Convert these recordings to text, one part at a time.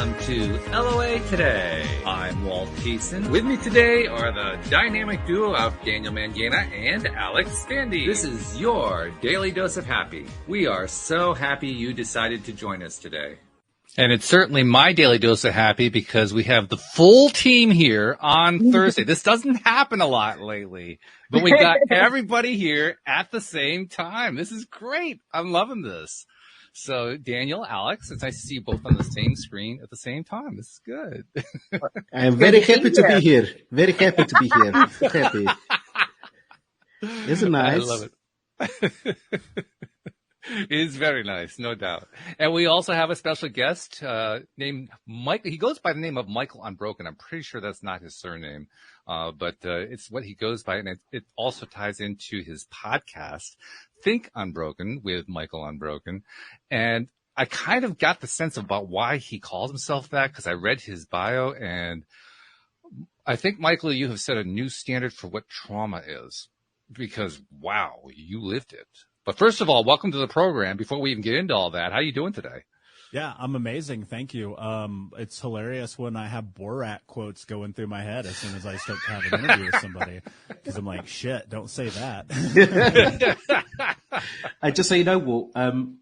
welcome to LOA Today. I'm Walt Thiessen. With me today are the dynamic duo of Daniel Mangana and Alex Standy. This is your Daily Dose of Happy. We are so happy you decided to join us today. And it's certainly my Daily Dose of Happy because we have the full team here on Thursday. This doesn't happen a lot lately, but we got everybody here at the same time. This is great. I'm loving this. So, Daniel, Alex, it's nice to see you both on the same screen at the same time. This is good. I am very happy to be here. Very happy to be here. Happy. Isn't it nice? I love it. It is very nice, no doubt. And we also have a special guest named Mike. He goes by the name of Michael Unbroken. I'm pretty sure that's not his surname, but it's what he goes by. And it also ties into his podcast, Think Unbroken, with Michael Unbroken. And I kind of got the sense about why he calls himself that because I read his bio. And I think, Michael, you have set a new standard for what trauma is because, wow, you lived it. But first of all, welcome to the program. Before we even get into all that, how are you doing today? Yeah, I'm amazing. Thank you. It's hilarious when I have Borat quotes going through my head as soon as I start to have an interview with somebody because I'm like, shit, don't say that. Just so you know, Walt,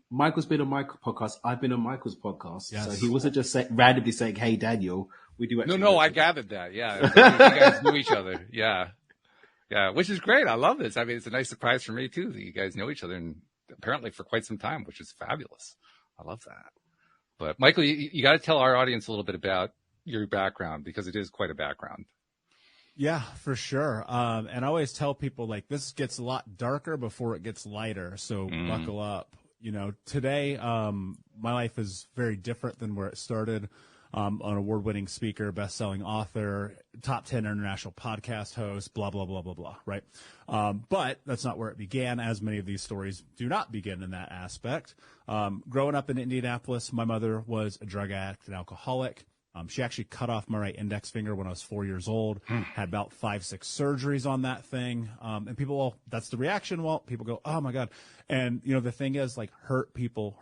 Michael's been on my podcast. I've been on Michael's podcast. Yes. So he wasn't just randomly saying, hey, Daniel, we do actually. No, I gathered that. Yeah. You guys knew each other. Yeah. Yeah, which is great. I love this. I mean, it's a nice surprise for me, too, that you guys know each other and apparently for quite some time, which is fabulous. I love that. But, Michael, you got to tell our audience a little bit about your background because it is quite a background. Yeah, for sure. And I always tell people, like, this gets a lot darker before it gets lighter, so buckle up. You know, today my life is very different than where it started. An award-winning speaker, best-selling author, top 10 international podcast host, blah, blah, blah, blah, blah, right? But that's not where it began, as many of these stories do not begin in that aspect. Growing up in Indianapolis, my mother was a drug addict and alcoholic. She actually cut off my right index finger when I was 4 years old, had about 5-6 surgeries on that thing. And people, well, that's the reaction. Well, people go, oh, my God. And, you know, the thing is, like, hurt people.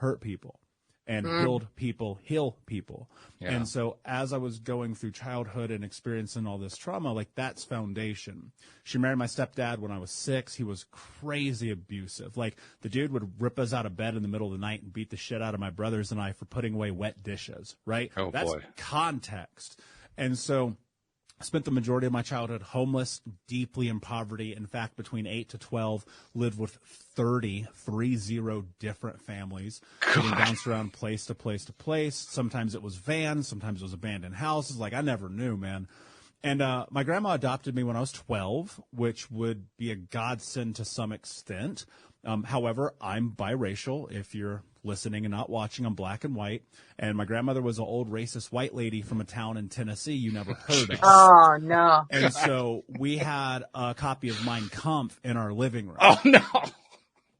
And healed people heal people. Yeah. And so as I was going through childhood and experiencing all this trauma, like that's foundation. She married my stepdad when I was 6. He was crazy abusive. Like the dude would rip us out of bed in the middle of the night and beat the shit out of my brothers and I for putting away wet dishes, right? Oh, that's boy. Context. And so I spent the majority of my childhood homeless, deeply in poverty. In fact, between 8 to 12, lived with 30 different families, getting bounced around place to place to place. Sometimes it was vans, sometimes it was abandoned houses. Like I never knew, man. And my grandma adopted me when I was 12, which would be a godsend to some extent. However, I'm biracial. If you're listening and not watching, I'm black and white. And my grandmother was an old racist white lady from a town in Tennessee you never heard of. Oh, no. And so we had a copy of Mein Kampf in our living room. Oh, no.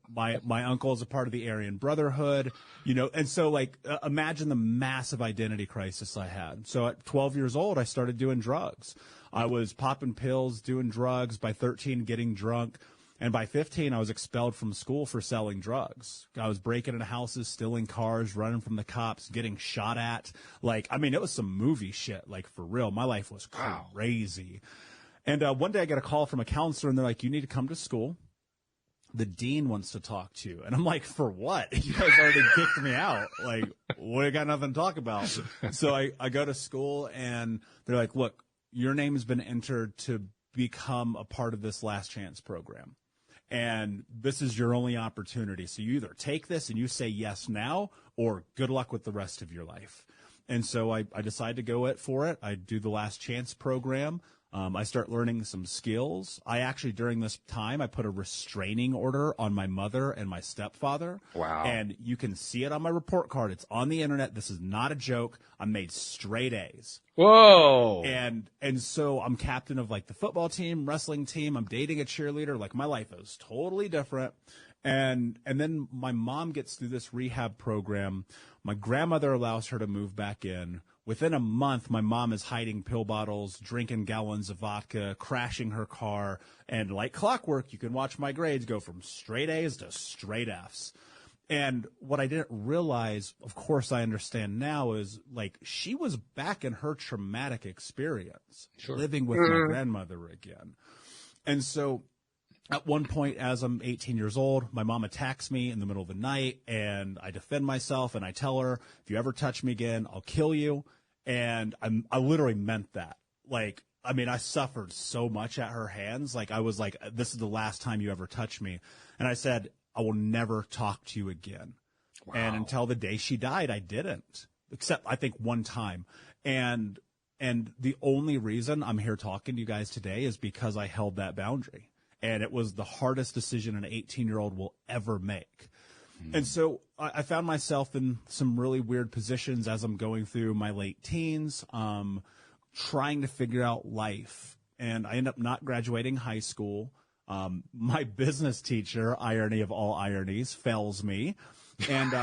My uncle is a part of the Aryan Brotherhood, you know, and so like imagine the massive identity crisis I had. So at 12 years old, I started doing drugs. I was popping pills, doing drugs. By 13, getting drunk. And by 15, I was expelled from school for selling drugs. I was breaking into houses, stealing cars, running from the cops, getting shot at. Like, I mean, it was some movie shit, like for real. My life was crazy. And one day I got a call from a counselor, and they're like, you need to come to school. The dean wants to talk to you. And I'm like, for what? You guys already kicked me out. Like, we got nothing to talk about. So I go to school, and they're like, look, your name has been entered to become a part of this last chance program. And this is your only opportunity. So you either take this and you say yes now, or good luck with the rest of your life. And so I decided to go for it. I do the last chance program. I start learning some skills. I actually, during this time, I put a restraining order on my mother and my stepfather. Wow. And you can see it on my report card. It's on the internet. This is not a joke. I made straight A's. Whoa. And so I'm captain of like the football team, wrestling team. I'm dating a cheerleader. Like my life is totally different. And then my mom gets through this rehab program. My grandmother allows her to move back in. Within a month, my mom is hiding pill bottles, drinking gallons of vodka, crashing her car. And like clockwork, you can watch my grades go from straight A's to straight F's. And what I didn't realize, of course I understand now, is like she was back in her traumatic experience, living with my grandmother again. And so at one point, as I'm 18 years old, my mom attacks me in the middle of the night, and I defend myself, and I tell her, if you ever touch me again, I'll kill you. And I literally meant that. Like, I mean, I suffered so much at her hands. Like, I was like, this is the last time you ever touch me. And I said, I will never talk to you again. Wow. And until the day she died, I didn't, except I think one time. And the only reason I'm here talking to you guys today is because I held that boundary. And it was the hardest decision an 18-year-old will ever make. And so I found myself in some really weird positions as I'm going through my late teens, trying to figure out life. And I end up not graduating high school. My business teacher, irony of all ironies, fails me. And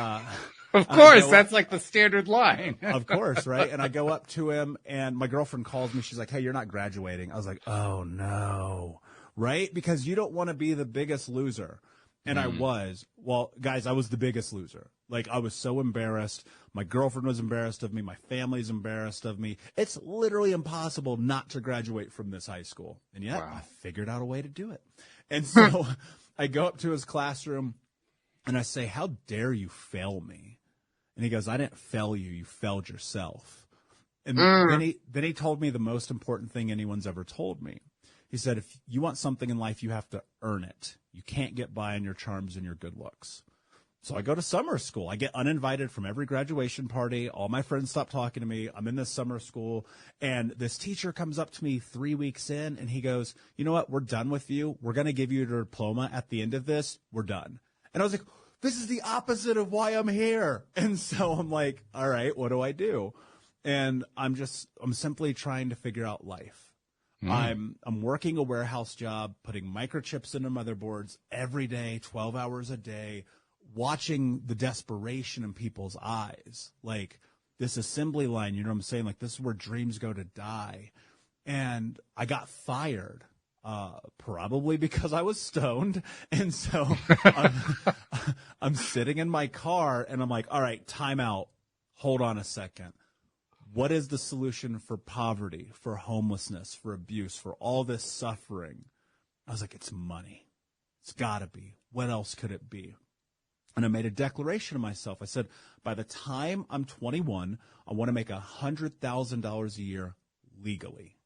of course, that's like the standard line. Of course, right? And I go up to him, and my girlfriend calls me. She's like, hey, you're not graduating. I was like, oh, no. Right? Because you don't want to be the biggest loser. And I was. Well, guys, I was the biggest loser. Like, I was so embarrassed. My girlfriend was embarrassed of me. My family's embarrassed of me. It's literally impossible not to graduate from this high school. And yet, I figured out a way to do it. And so I go up to his classroom, and I say, how dare you fail me? And he goes, I didn't fail you. You failed yourself. And then he told me the most important thing anyone's ever told me. He said, if you want something in life, you have to earn it. You can't get by on your charms and your good looks. So I go to summer school. I get uninvited from every graduation party. All my friends stop talking to me. I'm in this summer school. And this teacher comes up to me 3 weeks in, and he goes, you know what? We're done with you. We're going to give you your diploma at the end of this. We're done. And I was like, this is the opposite of why I'm here. And so I'm like, all right, what do I do? And I'm simply trying to figure out life. I'm working a warehouse job, putting microchips into motherboards every day, 12 hours a day, watching the desperation in people's eyes. Like, this assembly line, you know what I'm saying? Like, this is where dreams go to die. And I got fired, probably because I was stoned. And so I'm sitting in my car, and I'm like, all right, time out. Hold on a second. What is the solution for poverty, for homelessness, for abuse, for all this suffering? I was like, it's money. It's got to be. What else could it be? And I made a declaration to myself. I said, by the time I'm 21, I want to make $100,000 a year legally.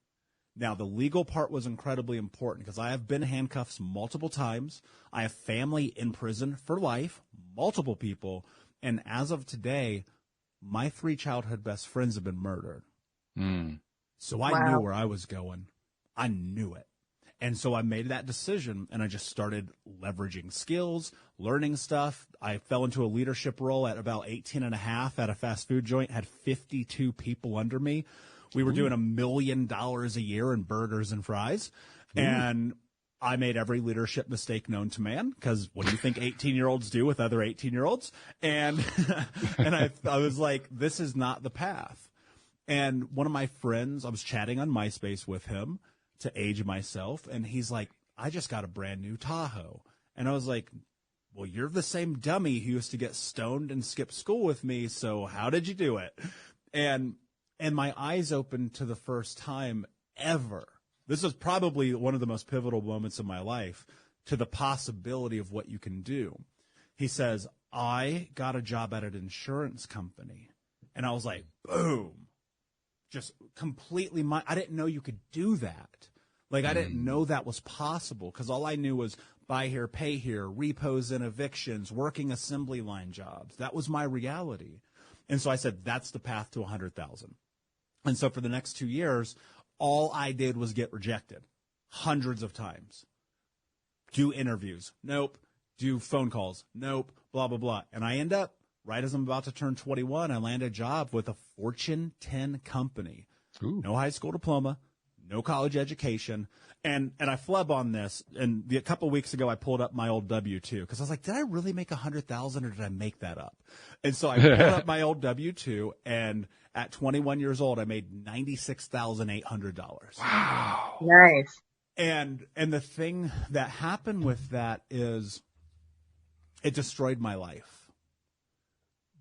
Now, the legal part was incredibly important because I have been handcuffed multiple times. I have family in prison for life, multiple people. And as of today, my 3 childhood best friends have been murdered. So I knew where I was going. I knew it. And so I made that decision, and I just started leveraging skills, learning stuff. I fell into a leadership role at about 18 and a half at a fast food joint, had 52 people under me. We were doing $1 million a year in burgers and fries. And I made every leadership mistake known to man, because what do you think 18-year-olds do with other 18-year-olds? And I was like, this is not the path. And one of my friends, I was chatting on MySpace with him to age myself, and he's like, I just got a brand new Tahoe. And I was like, well, you're the same dummy who used to get stoned and skip school with me, so how did you do it? And my eyes opened to the first time ever. This is probably one of the most pivotal moments of my life to the possibility of what you can do. He says, I got a job at an insurance company. And I was like, boom, just completely, I didn't know you could do that. Like, I didn't know that was possible because all I knew was buy here, pay here, repos and evictions, working assembly line jobs. That was my reality. And so I said, that's the path to 100,000. And so for the next 2 years, all I did was get rejected hundreds of times. Do interviews. Nope. Do phone calls. Nope. Blah, blah, blah. And I end up, right as I'm about to turn 21, I land a job with a Fortune 10 company. Ooh. No high school diploma, no college education. And I flub on this. And a couple of weeks ago, I pulled up my old W-2 because I was like, did I really make 100,000 or did I make that up? And so I pulled up my old W-2, and at 21 years old, I made $96,800. Wow. Nice. And the thing that happened with that is it destroyed my life.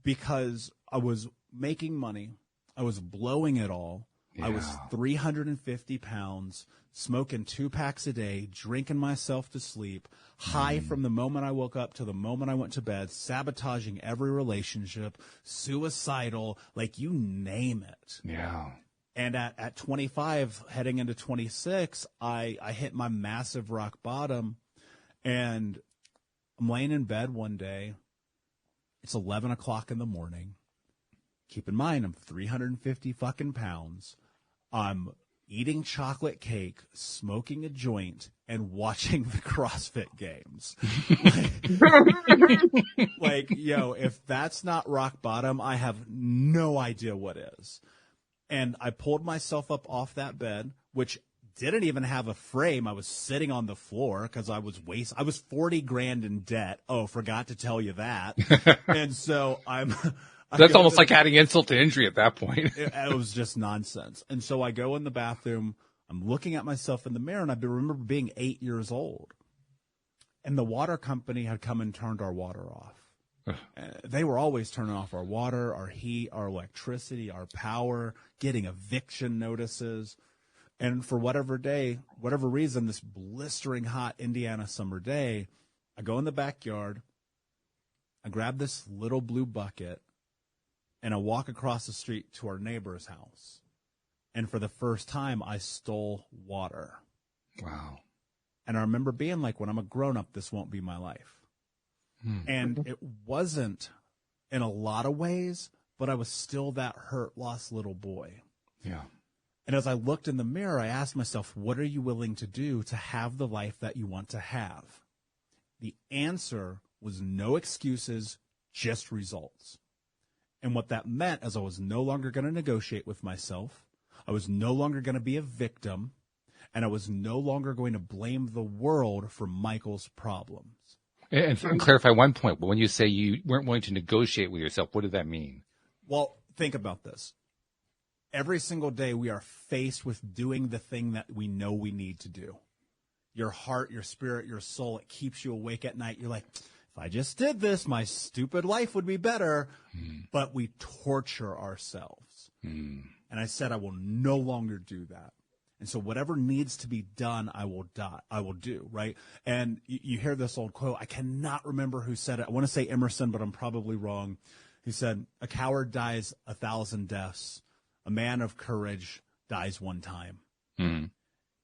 because I was making money. I was blowing it all. I was 350 pounds, smoking 2 packs a day, drinking myself to sleep, high from the moment I woke up to the moment I went to bed, sabotaging every relationship, suicidal, like you name it. Yeah. And at 25, heading into 26, I hit my massive rock bottom, and I'm laying in bed one day. It's 11 o'clock in the morning. Keep in mind, I'm 350 fucking pounds. I'm eating chocolate cake, smoking a joint, and watching the CrossFit Games. Yo, if that's not rock bottom, I have no idea what is. And I pulled myself up off that bed, which didn't even have a frame. I was sitting on the floor because I was 40 grand in debt. Oh, forgot to tell you that. And so that's almost like adding insult to injury at that point. It was just nonsense. And so I go in the bathroom. I'm looking at myself in the mirror, and I remember being 8 years old. And the water company had come and turned our water off. They were always turning off our water, our heat, our electricity, our power, getting eviction notices. And for whatever reason, this blistering hot Indiana summer day, I go in the backyard, I grab this little blue bucket, and I walk across the street to our neighbor's house. And for the first time, I stole water. Wow. And I remember being like, when I'm a grown-up, this won't be my life. And it wasn't in a lot of ways, but I was still that hurt, lost little boy. Yeah. And as I looked in the mirror, I asked myself, what are you willing to do to have the life that you want to have? The answer was no excuses, just results. And what that meant is I was no longer going to negotiate with myself. I was no longer going to be a victim. And I was no longer going to blame the world for Michael's problems. And clarify one point. When you say you weren't willing to negotiate with yourself, what did that mean? Well, think about this. Every single day we are faced with doing the thing that we know we need to do. Your heart, your spirit, your soul, it keeps you awake at night. You're like, if I just did this, my stupid life would be better. But we torture ourselves. And I said, I will no longer do that. And so whatever needs to be done, I will do, right? And you hear this old quote. I cannot remember who said it. I want to say Emerson, but I'm probably wrong. He said, a coward dies 1,000 deaths. A man of courage dies one time.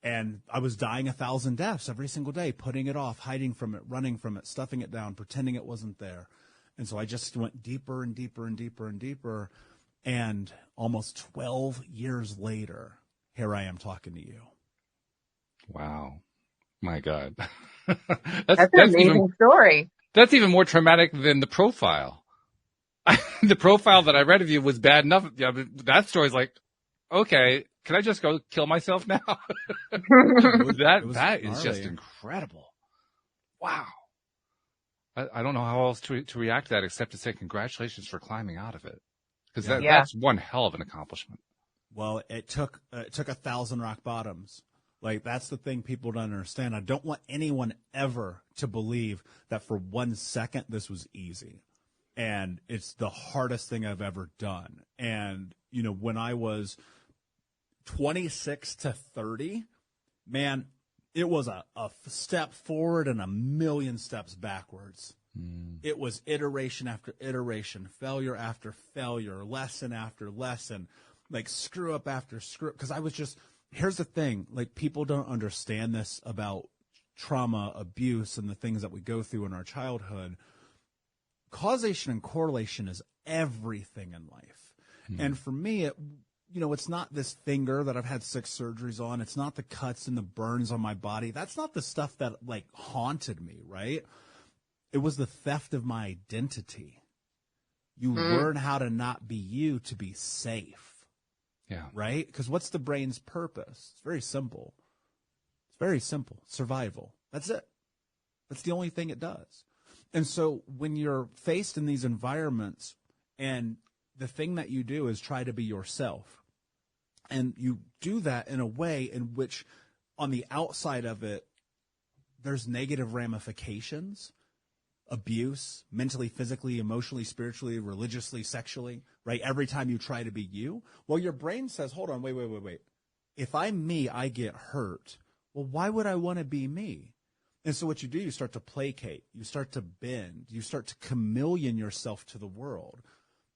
And I was dying 1,000 deaths every single day, putting it off, hiding from it, running from it, stuffing it down, pretending it wasn't there. And so I just went deeper and deeper and deeper and deeper. And almost 12 years later, here I am talking to you. Wow. My God. That's an amazing story. That's even more traumatic than the profile. The profile that I read of you was bad enough. Yeah, but that story's like, okay, can I just go kill myself now? That is just incredible. Wow. I don't know how else to react to that except to say congratulations for climbing out of it. Because that's one hell of an accomplishment. Well, it took 1,000 rock bottoms. Like, that's the thing people don't understand. I don't want anyone ever to believe that for 1 second this was easy. And it's the hardest thing I've ever done. And, when I was 26 to 30, man, it was a step forward and a million steps backwards. It was iteration after iteration, failure after failure, lesson after lesson, like screw up after screw up. Because I was just, here's the thing, like people don't understand this about trauma, abuse, and the things that we go through in our childhood. Causation and correlation is everything in life. And for me, it's not this finger that I've had 6 surgeries on. It's not the cuts and the burns on my body. That's not the stuff that like haunted me, right? It was the theft of my identity. You learn how to not be you to be safe. Yeah. Right? Because what's the brain's purpose? It's very simple. Survival. That's it. That's the only thing it does. And so when you're faced in these environments and the thing that you do is try to be yourself, and you do that in a way in which on the outside of it, there's negative ramifications. abuse, mentally, physically, emotionally, spiritually, religiously, sexually, right? Every time you try to be you, well, your brain says, hold on, wait. If I'm me, I get hurt. Well, why would I want to be me? And so what you do, you start to placate, you start to bend, you start to chameleon yourself to the world.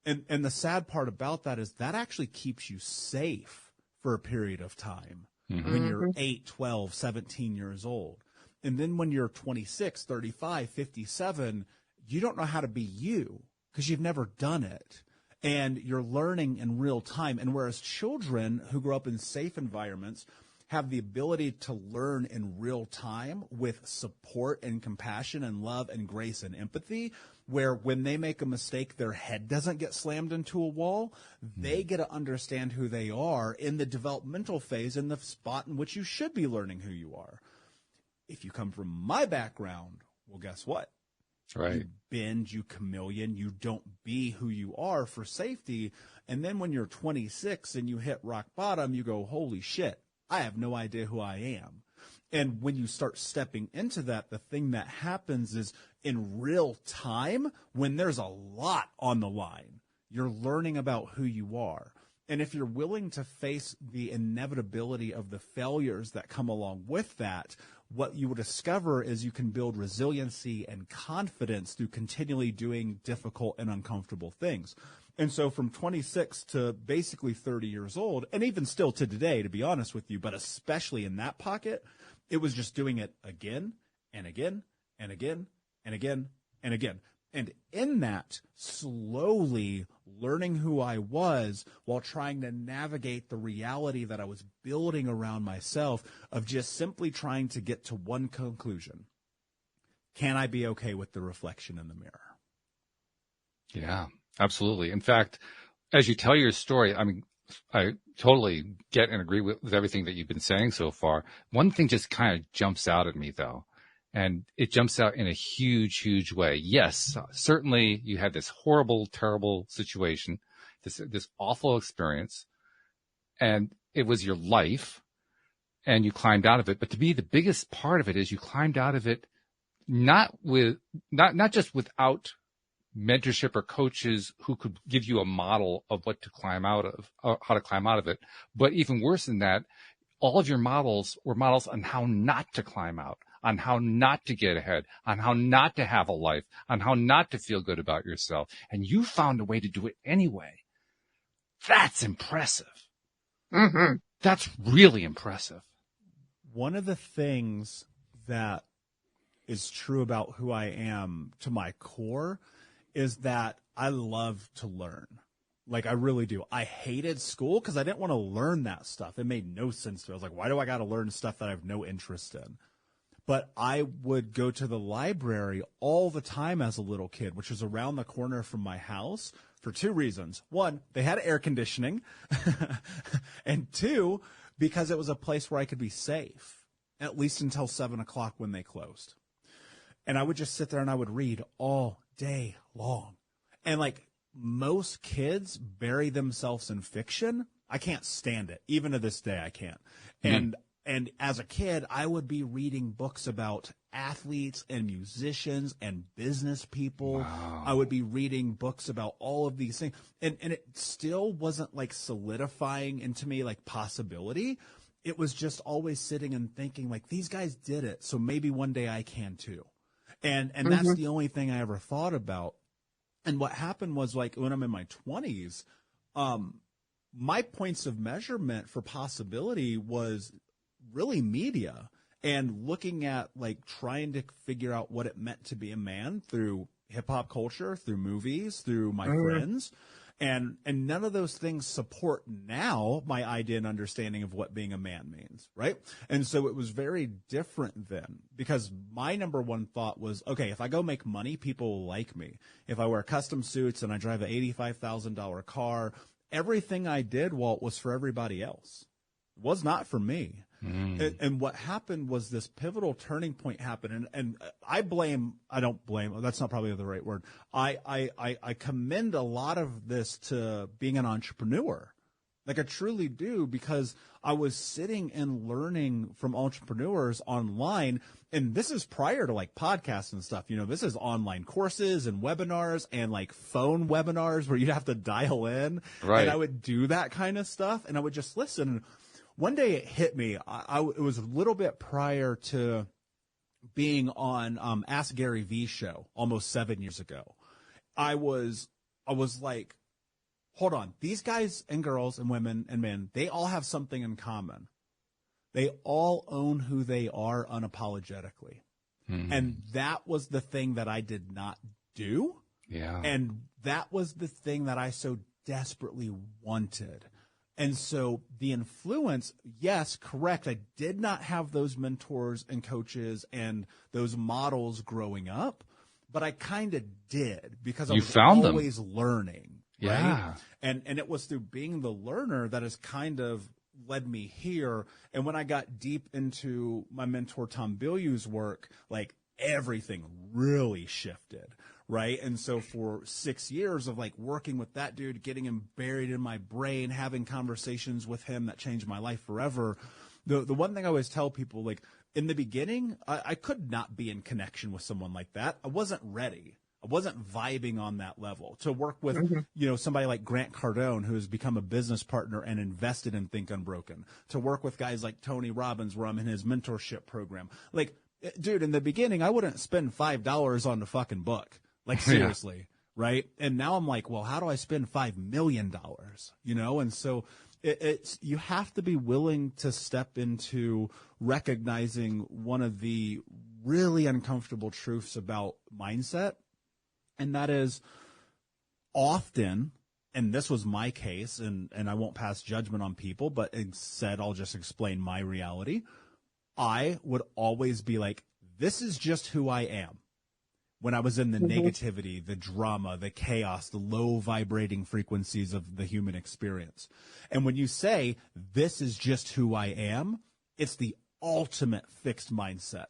And the sad part about that is that actually keeps you safe for a period of time when you're 8, 12, 17 years old. And then when you're 26, 35, 57, you don't know how to be you because you've never done it. And you're learning in real time. And whereas children who grow up in safe environments have the ability to learn in real time with support and compassion and love and grace and empathy, where when they make a mistake, their head doesn't get slammed into a wall. They get to understand who they are in the developmental phase, in the spot in which you should be learning who you are. If you come from my background, well, guess what? Right. You bend, you chameleon, you don't be who you are for safety. And then when you're 26 and you hit rock bottom, you go, holy shit, I have no idea who I am. And when you start stepping into that, the thing that happens is in real time, when there's a lot on the line, you're learning about who you are. And if you're willing to face the inevitability of the failures that come along with that, what you will discover is you can build resiliency and confidence through continually doing difficult and uncomfortable things. And so from 26 to basically 30 years old, and even still to today, to be honest with you, but especially in that pocket, it was just doing it again and again and again and again and again. And in that, slowly learning who I was while trying to navigate the reality that I was building around myself of just simply trying to get to one conclusion. Can I be okay with the reflection in the mirror? Yeah, absolutely. In fact, as you tell your story, I mean, I totally get and agree with everything that you've been saying so far. One thing just kind of jumps out at me, though. And it jumps out in a huge, huge way. Yes, certainly you had this horrible, terrible situation, this awful experience, and it was your life, and you climbed out of it. But to me, the biggest part of it is you climbed out of it not just without mentorship or coaches who could give you a model of what to climb out of, or how to climb out of it, but even worse than that, all of your models were models on how not to climb out, on how not to get ahead, on how not to have a life, on how not to feel good about yourself. And you found a way to do it anyway. That's impressive. Mm-hmm. That's really impressive. One of the things that is true about who I am to my core is that I love to learn. Like, I really do. I hated school because I didn't want to learn that stuff. It made no sense to me. I was like, why do I got to learn stuff that I have no interest in? But I would go to the library all the time as a little kid, which was around the corner from my house, for two reasons. One, they had air conditioning. And two, because it was a place where I could be safe, at least until 7 o'clock when they closed. And I would just sit there and I would read all day long. And like most kids bury themselves in fiction. I can't stand it. Even to this day, I can't. And as a kid, I would be reading books about athletes and musicians and business people. Wow. I would be reading books about all of these things. And it still wasn't like solidifying into me like possibility. It was just always sitting and thinking like, these guys did it, so maybe one day I can too. And that's the only thing I ever thought about. And what happened was, like, when I'm in my 20s, my points of measurement for possibility was really media and looking at, like, trying to figure out what it meant to be a man through hip hop culture, through movies, through my friends. And none of those things support now my idea and understanding of what being a man means, right? And so it was very different then, because my number one thought was, okay, if I go make money, people will like me. If I wear custom suits and I drive an $85,000 car, everything I did, Walt, was for everybody else. It was not for me. And what happened was this pivotal turning point happened. And I don't blame, that's not probably the right word. I commend a lot of this to being an entrepreneur. Like I truly do, because I was sitting and learning from entrepreneurs online. And this is prior to like podcasts and stuff. This is online courses and webinars and like phone webinars where you'd have to dial in. Right. And I would do that kind of stuff. And I would just listen. And one day it hit me. It was a little bit prior to being on Ask Gary Vee show almost 7 years ago. I was like, hold on, these guys and girls and women and men, they all have something in common. They all own who they are unapologetically. Mm-hmm. And that was the thing that I did not do. Yeah. And that was the thing that I so desperately wanted. And so the influence, yes, correct. I did not have those mentors and coaches and those models growing up, but I kind of did because I was always learning. Right? Yeah. And it was through being the learner that has kind of led me here. And when I got deep into my mentor Tom Bilyeu's work, like everything really shifted. Right. And so for 6 years of like working with that dude, getting him buried in my brain, having conversations with him that changed my life forever. The one thing I always tell people, like in the beginning, I could not be in connection with someone like that. I wasn't ready. I wasn't vibing on that level to work with, somebody like Grant Cardone, who has become a business partner and invested in Think Unbroken, to work with guys like Tony Robbins, where I'm in his mentorship program. Like, dude, in the beginning, I wouldn't spend $5 on the fucking book. Like, seriously, right? And now I'm like, well, how do I spend $5 million? And so it's you have to be willing to step into recognizing one of the really uncomfortable truths about mindset. And that is often, and this was my case, and I won't pass judgment on people, but instead I'll just explain my reality. I would always be like, this is just who I am. When I was in the negativity, the drama, the chaos, the low vibrating frequencies of the human experience. And when you say, this is just who I am, it's the ultimate fixed mindset.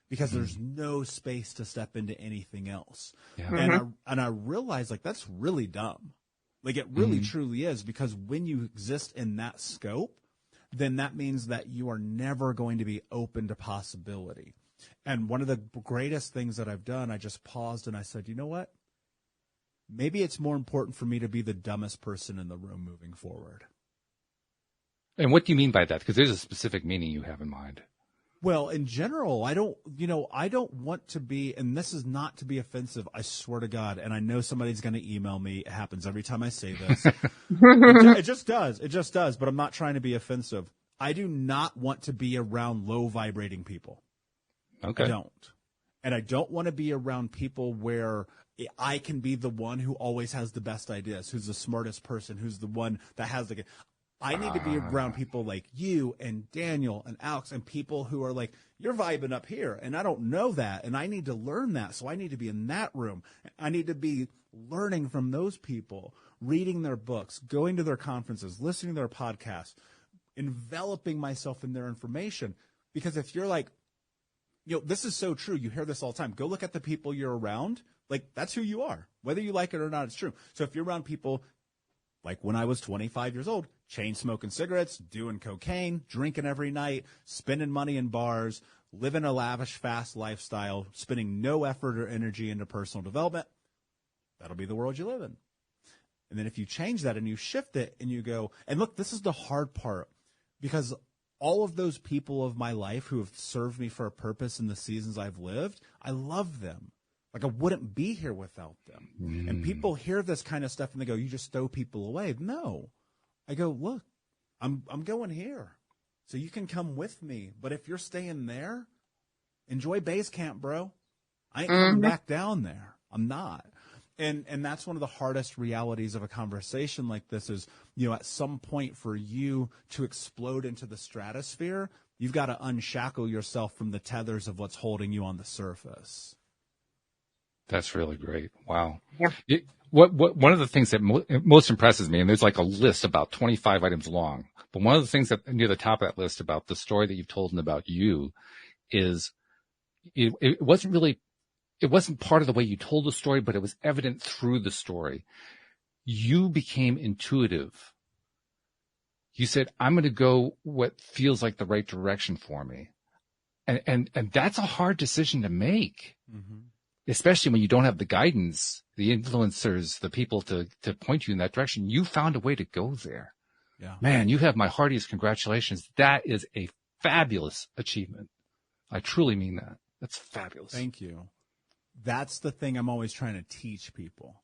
Because there's no space to step into anything else. Yeah. And I realized, like, that's really dumb. Like, it really truly is, because when you exist in that scope, then that means that you are never going to be open to possibility. And one of the greatest things that I've done, I just paused and I said, you know what? Maybe it's more important for me to be the dumbest person in the room moving forward. And what do you mean by that? Because there's a specific meaning you have in mind. Well, in general, I don't want to be, and this is not to be offensive, I swear to God, and I know somebody's going to email me. It happens every time I say this. It just does, but I'm not trying to be offensive. I do not want to be around low vibrating people. Okay. I don't. And I don't want to be around people where I can be the one who always has the best ideas, who's the smartest person, who's the one that has the... I need to be around people like you and Daniel and Alex and people who are like, you're vibing up here, and I don't know that, and I need to learn that, so I need to be in that room. I need to be learning from those people, reading their books, going to their conferences, listening to their podcasts, enveloping myself in their information. Because if you're like, this is so true. You hear this all the time. Go look at the people you're around. Like, that's who you are. Whether you like it or not, it's true. So if you're around people like when I was 25 years old, chain smoking cigarettes, doing cocaine, drinking every night, spending money in bars, living a lavish, fast lifestyle, spending no effort or energy into personal development, that'll be the world you live in. And then if you change that and you shift it and you go, and look, this is the hard part, because all of those people of my life who have served me for a purpose in the seasons I've lived, I love them. Like, I wouldn't be here without them. And people hear this kind of stuff and they go, you just throw people away. No. I go, look, I'm going here. So you can come with me. But if you're staying there, enjoy base camp, bro. I ain't coming back down there. I'm not. And that's one of the hardest realities of a conversation like this is, at some point for you to explode into the stratosphere, you've got to unshackle yourself from the tethers of what's holding you on the surface. That's really great. Wow. Yeah. One of the things that most impresses me, and there's like a list about 25 items long, but one of the things that near the top of that list about the story that you've told and about you is it wasn't part of the way you told the story, but it was evident through the story. You became intuitive You said, I'm going to go what feels like the right direction for me. And that's a hard decision to make, especially when you don't have the guidance, the influencers, the people to point you in that direction. You found a way to go there. Yeah. Man, you have my heartiest congratulations. That is a fabulous achievement. I truly mean that. That's fabulous. Thank you. That's the thing I'm always trying to teach people.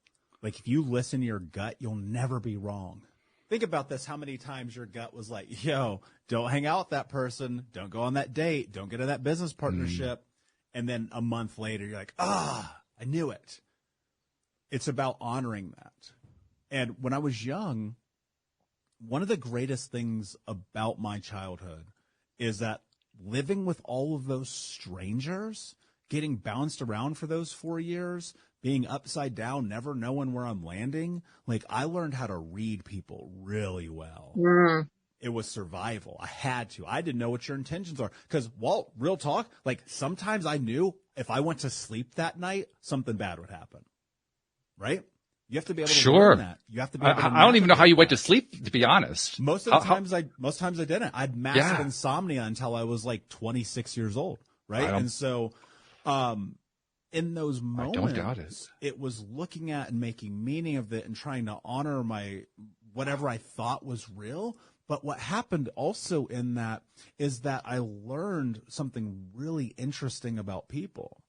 Like, if you listen to your gut, you'll never be wrong. Think about this, how many times your gut was like, yo, don't hang out with that person. Don't go on that date. Don't get in that business partnership. And then a month later, you're like, I knew it. It's about honoring that. And when I was young, one of the greatest things about my childhood is that living with all of those strangers, getting bounced around for those 4 years, being upside down, never knowing where I'm landing, like, I learned how to read people really well. It was survival. I had to. I didn't know what your intentions are. Because, Walt, real talk, like, sometimes I knew if I went to sleep that night, something bad would happen. Right? You have to be able to learn that. You have to be able to I don't even know how you went to sleep, to be honest. Most times I didn't. I had massive insomnia until I was like 26 years old. Right? And so, in those moments, I don't doubt it was looking at and making meaning of it and trying to honor my whatever I thought was real. But what happened also in that is that I learned something really interesting about people.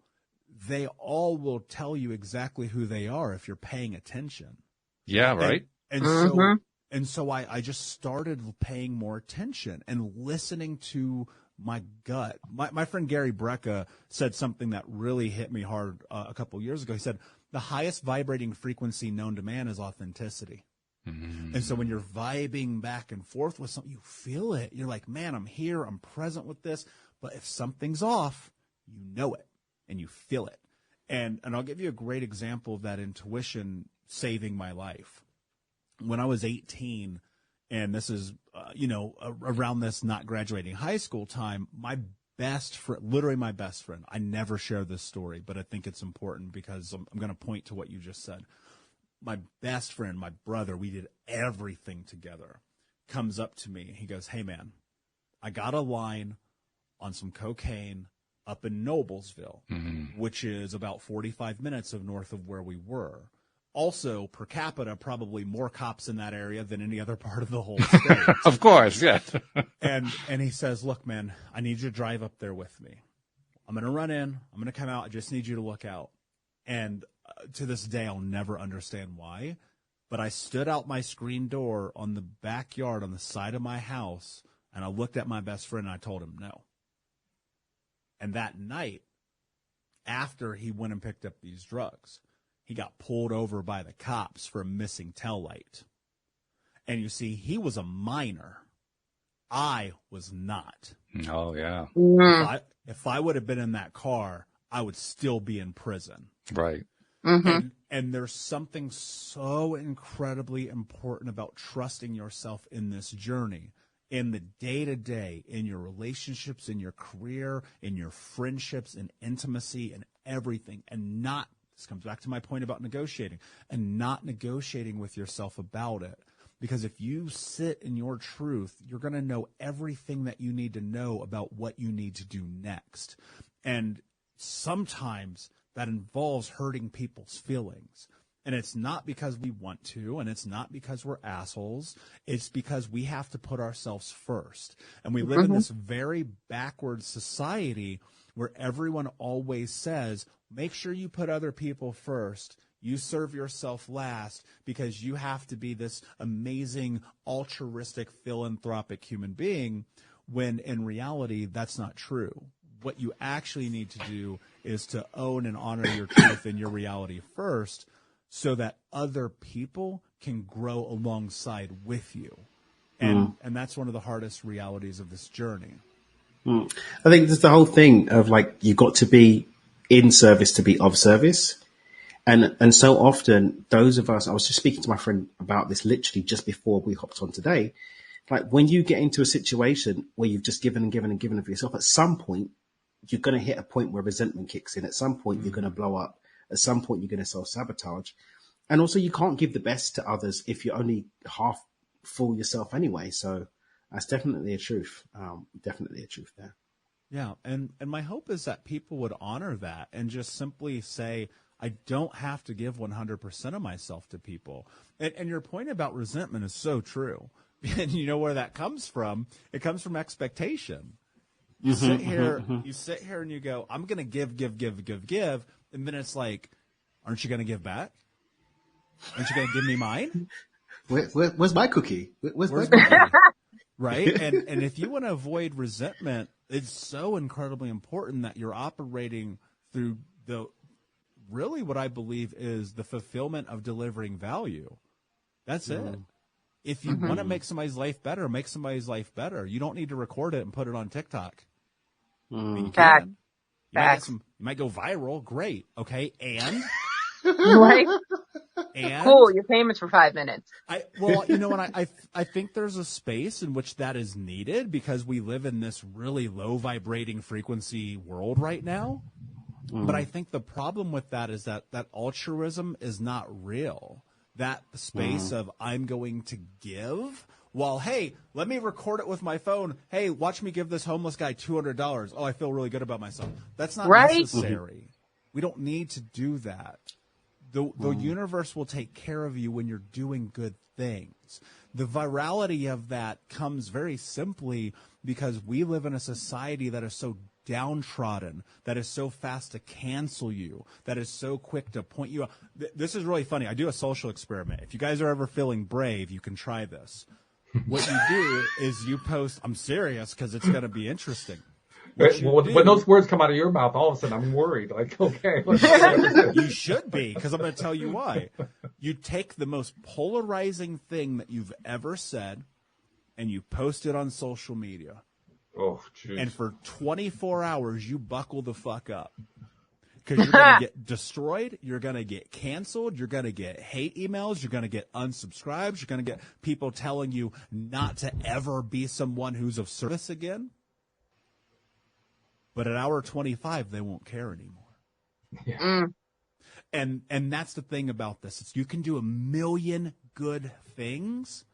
They all will tell you exactly who they are if you're paying attention. Yeah, right. And so I just started paying more attention and listening to my gut. My friend Gary Brecka said something that really hit me hard a couple years ago. He said, the highest vibrating frequency known to man is authenticity. And so when you're vibing back and forth with something, you feel it. You're like, man, I'm here. I'm present with this. But if something's off, you know it and you feel it. And I'll give you a great example of that intuition saving my life. When I was 18, and this is, around this not graduating high school time, my best friend, literally my best friend, I never share this story, but I think it's important because I'm going to point to what you just said. My best friend, my brother, we did everything together, comes up to me. He goes, hey, man, I got a line on some cocaine up in Noblesville, which is about 45 minutes north of where we were. Also, per capita, probably more cops in that area than any other part of the whole state. Of course, yes. And he says, look, man, I need you to drive up there with me. I'm going to run in. I'm going to come out. I just need you to look out. And to this day, I'll never understand why. But I stood out my screen door on the backyard on the side of my house, and I looked at my best friend, and I told him no. And that night, after he went and picked up these drugs, he got pulled over by the cops for a missing taillight. And you see, he was a minor. I was not. Oh, yeah. If I would have been in that car, I would still be in prison. Right. And there's something so incredibly important about trusting yourself in this journey, in the day-to-day, in your relationships, in your career, in your friendships, in intimacy, and everything, and not, this comes back to my point about negotiating, and not negotiating with yourself about it. Because if you sit in your truth, you're going to know everything that you need to know about what you need to do next. And sometimes that involves hurting people's feelings. And it's not because we want to, and it's not because we're assholes. It's because we have to put ourselves first. And we live in this very backward society where everyone always says, make sure you put other people first. You serve yourself last, because you have to be this amazing, altruistic, philanthropic human being, when in reality, that's not true. What you actually need to do is to own and honor your truth and your reality first, so that other people can grow alongside with you. And that's one of the hardest realities of this journey. I think there's the whole thing of, like, you've got to be in service to be of service. And so often, those of us, I was just speaking to my friend about this literally just before we hopped on today, like, when you get into a situation where you've just given and given and given of yourself, at some point, you're going to hit a point where resentment kicks in. At some point, you're going to blow up. At some point, you're going to self-sabotage. And also, you can't give the best to others if you're only half fool yourself anyway. So that's definitely a truth. Definitely a truth there. Yeah, and my hope is that people would honor that and just simply say, I don't have to give 100% of myself to people. And your point about resentment is so true. And you know where that comes from? It comes from expectation. You sit here and you go, I'm going to give. And then it's like, aren't you going to give back? Aren't you going to give me mine? Where's my cookie? Where's my my cookie? Right? And if you want to avoid resentment, it's so incredibly important that you're operating through really what I believe is the fulfillment of delivering value. That's it. If you want to make somebody's life better, make somebody's life better. You don't need to record it and put it on TikTok. I mean, you can. You might go viral. Great. Okay. And? Right? And cool. You're famous for 5 minutes. I think there's a space in which that is needed because we live in this really low vibrating frequency world right now. But I think the problem with that is that altruism is not real. That space of I'm going to give. Well, hey, let me record it with my phone. Hey, watch me give this homeless guy $200. Oh, I feel really good about myself. That's not necessary. We don't need to do that. The universe will take care of you when you're doing good things. The virality of that comes very simply because we live in a society that is so downtrodden, that is so fast to cancel you, that is so quick to point you out. This is really funny. I do a social experiment. If you guys are ever feeling brave, you can try this. What you do is you post, I'm serious because it's going to be interesting. When those words come out of your mouth, all of a sudden I'm worried. Like, okay. You should be, because I'm going to tell you why. You take the most polarizing thing that you've ever said and you post it on social media. Oh, geez. And for 24 hours, you buckle the fuck up. Because you're going to get destroyed. You're going to get canceled. You're going to get hate emails. You're going to get unsubscribes. You're going to get people telling you not to ever be someone who's of service again. But at hour 25, they won't care anymore. Yeah. And that's the thing about this. It's you can do a million good things,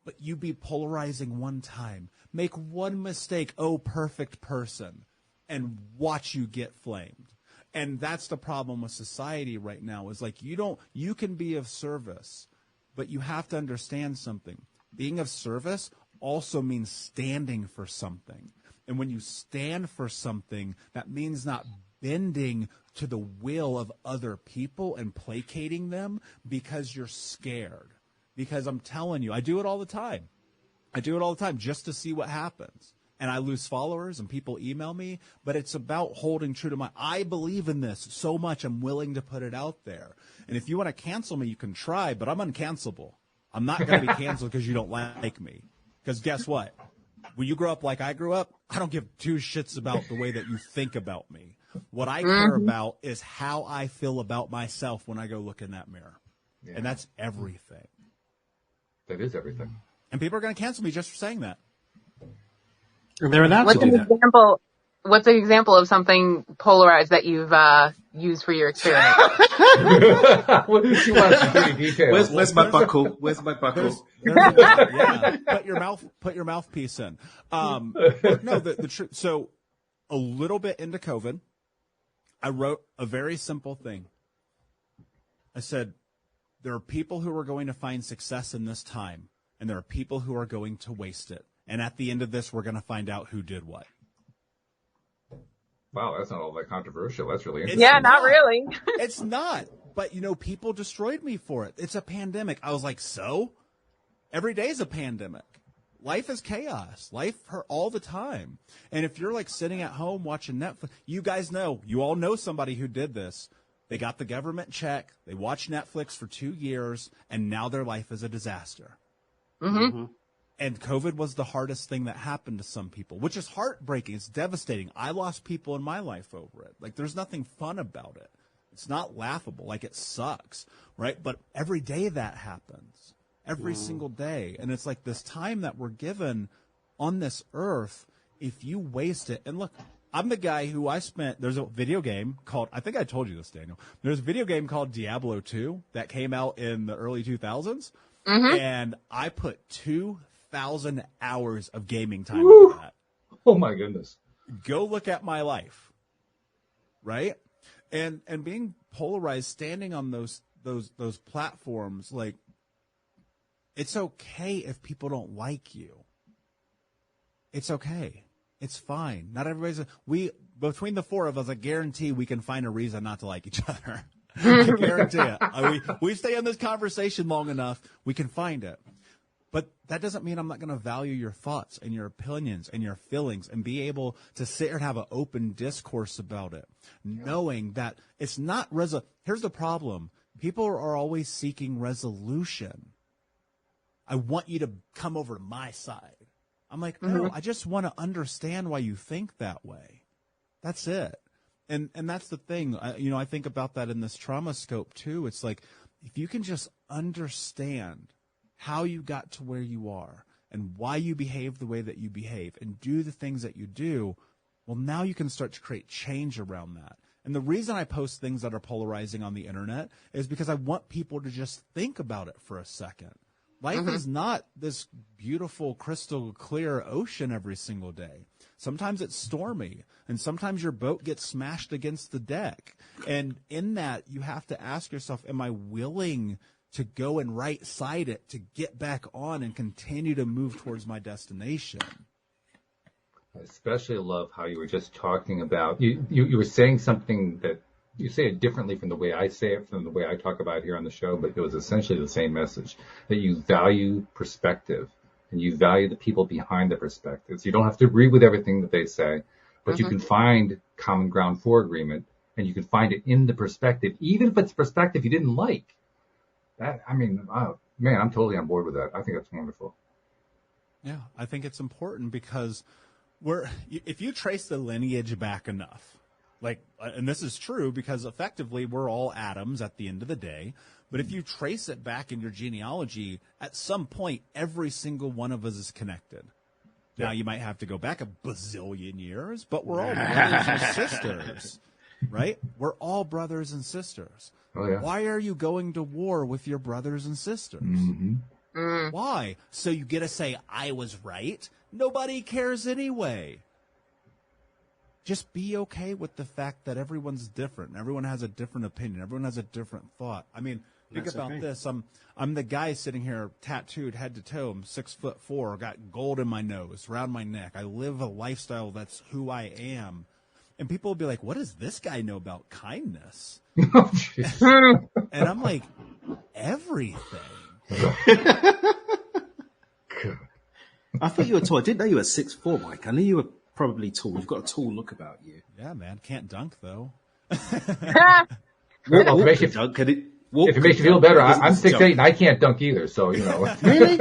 but you be polarizing one time. Make one mistake, oh, perfect person, and watch you get flamed. And that's the problem with society right now is like you can be of service, but you have to understand something. Being of service also means standing for something. And when you stand for something, that means not bending to the will of other people and placating them because you're scared. Because I'm telling you, I do it all the time. Just to see what happens. And I lose followers and people email me, but it's about holding true to I believe in this so much I'm willing to put it out there. And if you want to cancel me, you can try, but I'm uncancelable. I'm not going to be canceled because you don't like me. Because guess what? When you grow up like I grew up, I don't give two shits about the way that you think about me. What I care about is how I feel about myself when I go look in that mirror. Yeah. And that's everything. That is everything. And people are going to cancel me just for saying that. And they're allowed to do that. What's an example of something polarized that you've used for your experiment? She wants some pretty details. Where's my buckle? Where's my buckle? Yeah, put your mouthpiece in. The truth. So, a little bit into COVID, I wrote a very simple thing. I said, there are people who are going to find success in this time, and there are people who are going to waste it. And at the end of this, we're going to find out who did what. Wow, that's not all that controversial. That's really interesting. Yeah, not really. It's not. But, people destroyed me for it. It's a pandemic. I was like, so? Every day is a pandemic. Life is chaos. Life hurt all the time. And if you're like sitting at home watching Netflix, you all know somebody who did this. They got the government check. They watched Netflix for 2 years, and now their life is a disaster. Mm-hmm. And COVID was the hardest thing that happened to some people, which is heartbreaking. It's devastating. I lost people in my life over it. Like, there's nothing fun about it. It's not laughable. Like, it sucks, right? But every day that happens. Every single day. And it's like this time that we're given on this earth, if you waste it. And look, I'm the guy who there's a video game called, I think I told you this, Daniel. There's a video game called Diablo 2 that came out in the early 2000s. And I put 2,000 hours of gaming time into that. Oh my goodness. Go look at my life, right? And being polarized, standing on those platforms, like, it's okay if people don't like you. It's okay. It's fine. Not everybody's between the four of us, I guarantee we can find a reason not to like each other. I guarantee it. We stay in this conversation long enough, we can find it. But that doesn't mean I'm not going to value your thoughts and your opinions and your feelings and be able to sit here and have an open discourse about it, knowing that it's not Here's the problem. People are always seeking resolution. I want you to come over to my side. I'm like, no, I just want to understand why you think that way. That's it. And that's the thing. I think about that in this trauma scope too. It's like, if you can just understand how you got to where you are and why you behave the way that you behave and do the things that you do, well, now you can start to create change around that. And the reason I post things that are polarizing on the internet is because I want people to just think about it for a second. Life is not this beautiful, crystal clear ocean every single day. Sometimes it's stormy, and sometimes your boat gets smashed against the deck. And in that, you have to ask yourself, am I willing to go and right side it, to get back on and continue to move towards my destination? I especially love how you were just talking about, you were saying something that you say it differently from the way I say it, from the way I talk about it here on the show, but it was essentially the same message, that you value perspective and you value the people behind the perspectives. You don't have to agree with everything that they say, but you can find common ground for agreement, and you can find it in the perspective, even if it's perspective you didn't like. That, I mean, man, I'm totally on board with that. I think that's wonderful. Yeah, I think it's important because if you trace the lineage back enough, like, and this is true because effectively we're all atoms at the end of the day. But if you trace it back in your genealogy, at some point, every single one of us is connected. Now, you might have to go back a bazillion years, but we're all brothers and sisters, right? We're all brothers and sisters. Oh, yeah. Why are you going to war with your brothers and sisters? Why? So you get to say, I was right? Nobody cares anyway. Just be okay with the fact that everyone's different. Everyone has a different opinion. Everyone has a different thought. I mean, think about this. I'm the guy sitting here tattooed head to toe. I'm 6'4", got gold in my nose, around my neck. I live a lifestyle that's who I am. And people will be like, what does this guy know about kindness? And I'm like, everything. I thought you were tall. I didn't know you were 6'4", Mike. I knew you were probably tall. You've got a tall look about you. Yeah, man. Can't dunk, though. Well, if it makes you feel better, I'm 6'8" and I can't dunk either. So, Really?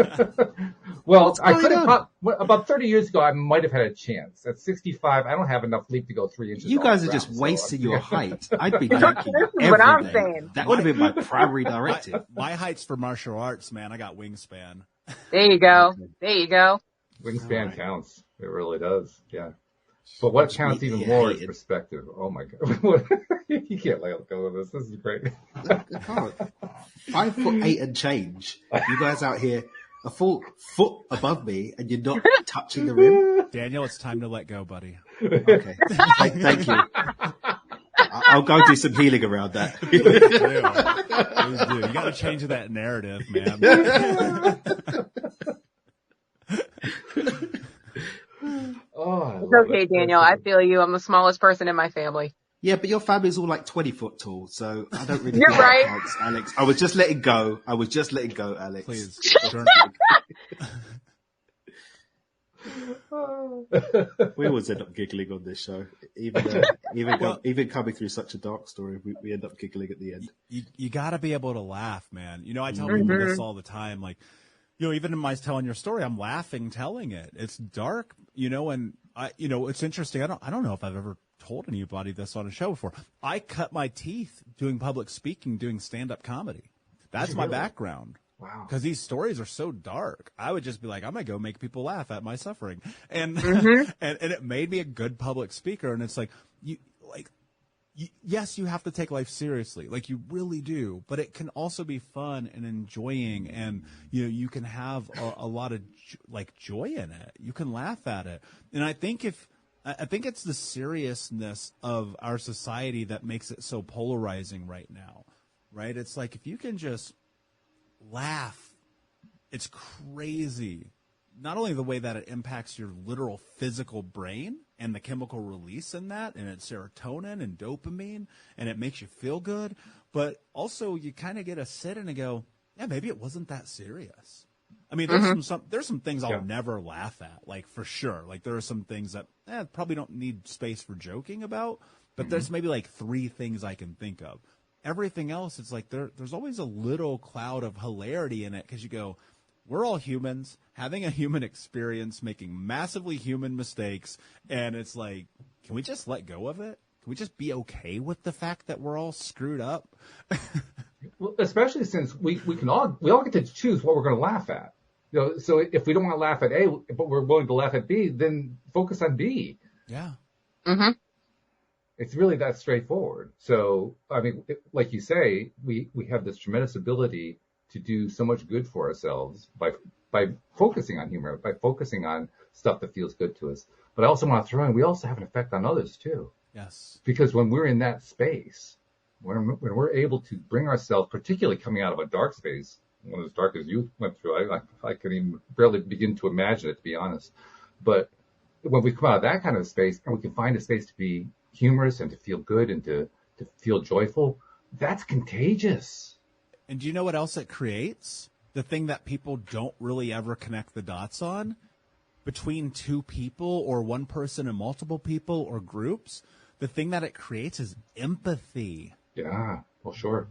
Well, I could have, about 30 years ago, I might have had a chance. At 65, I don't have enough leap to go 3 inches. You guys are just wasting your height. I'd be This dunking is every what I'm day. saying. That would have been my primary directive. My height's for martial arts, man. I got wingspan. There you go. There you go. Wingspan counts. It really does. Yeah. But what counts even more is perspective. Oh my God. You can't let go of this. This is great. 5'8" and change. You guys out here a full foot above me and you're not touching the rim. Daniel, it's time to let go, buddy. Okay. Thank you. I'll go do some healing around that. Please do. You got to change that narrative, man. It's okay, Daniel. I feel you. I'm the smallest person in my family. Yeah, but your family's all like 20 foot tall, so I don't really You're think that right. counts, Alex. I was just letting go, Alex. Please. We always end up giggling on this show. Even coming through such a dark story, we end up giggling at the end. You got to be able to laugh, man. I tell people this all the time. Like, even in my telling your story, I'm laughing telling it. It's dark, and it's interesting. I don't know if I've ever told anybody this on a show before. I cut my teeth doing public speaking, doing stand-up comedy. That's my background. Wow. Because these stories are so dark. I would just be like, I'm going to go make people laugh at my suffering. And, and it made me a good public speaker. And it's like, yes, you have to take life seriously, like you really do, but it can also be fun and enjoying, and you can have a lot of joy in it. You can laugh at it, and I think it's the seriousness of our society that makes it so polarizing right now, right? It's like if you can just laugh, it's crazy. Not only the way that it impacts your literal physical brain and the chemical release in that, and it's serotonin and dopamine, and it makes you feel good, but also you kind of get to sit in and go, yeah, maybe it wasn't that serious. I mean, there's some things I'll never laugh at, like for sure. Like there are some things that probably don't need space for joking about, but there's maybe like 3 things I can think of. Everything else, it's like there's always a little cloud of hilarity in it because you go, we're all humans having a human experience, making massively human mistakes, and it's like, can we just let go of it? Can we just be okay with the fact that we're all screwed up? Well, especially since we all get to choose what we're going to laugh at. So if we don't want to laugh at A, but we're willing to laugh at B, then focus on B. Yeah. Mm-hmm. It's really that straightforward. So, I mean, like you say, we have this tremendous ability to do so much good for ourselves by focusing on humor, by focusing on stuff that feels good to us. But I also want to throw in, we also have an effect on others too. Yes. Because when we're in that space, when we're able to bring ourselves, particularly coming out of a dark space, one as dark as you went through, I can even barely begin to imagine it, to be honest. But when we come out of that kind of space and we can find a space to be humorous and to feel good and to feel joyful, that's contagious. And do you know what else it creates? The thing that people don't really ever connect the dots on? Between 2 people or one person and multiple people or groups, the thing that it creates is empathy. Yeah, well, sure.